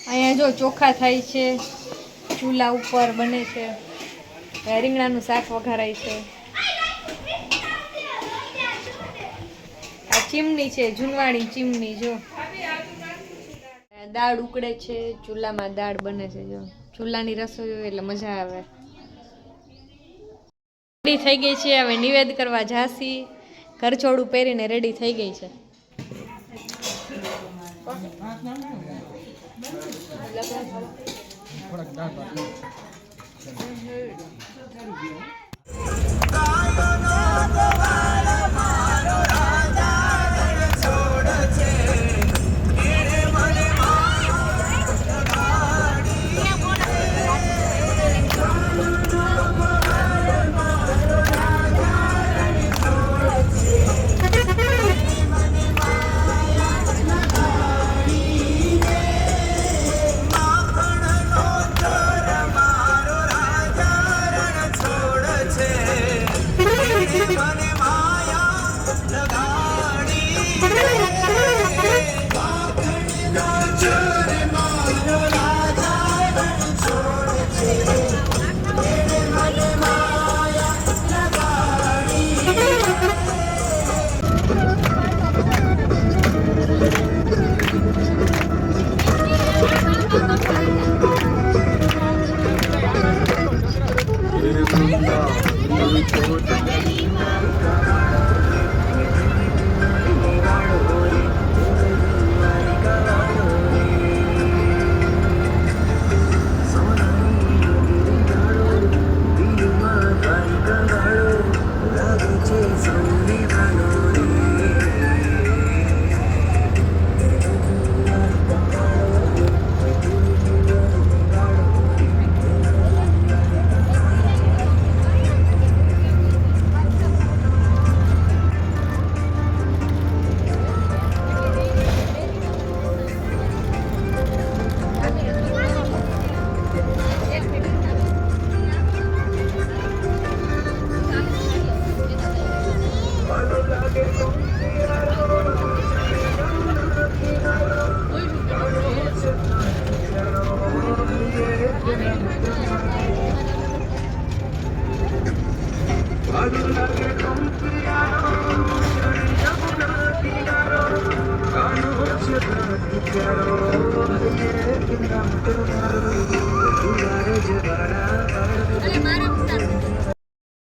અહીંયા જો ચોખા થાય છે, ચૂલા ઉપર બને છે, રીંગણાનું શાક વઘારાય છે. આ ચીમની છે, જૂનવાણી ચીમની. જો દાળ ઉકળે છે, ચૂલામાં દાળ બને છે. જો ચૂલાની રસોઈ હોય એટલે મજા આવે. રેડી થઈ ગઈ છે, હવે નિવેદ કરવા જાસી. ઘરચોળું પહેરીને રેડી થઈ ગઈ છે.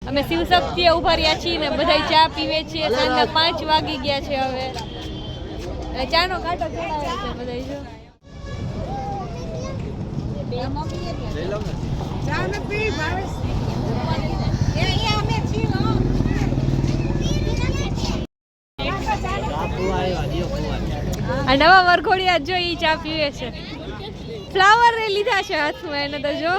અમે શિવ શક્તિએ ઉભા રહ્યા છીએ ને બધા ચા પીવે છે. સાંજના 5 વાગી ગયા છે. હવે ચાનો કાંટો ચડાવે છે બધા. આ નવા વરઘોડિયા જો ઈ ચા પીવે છે. ફ્લાવર લીધા છે હાથમાં એને તો જો.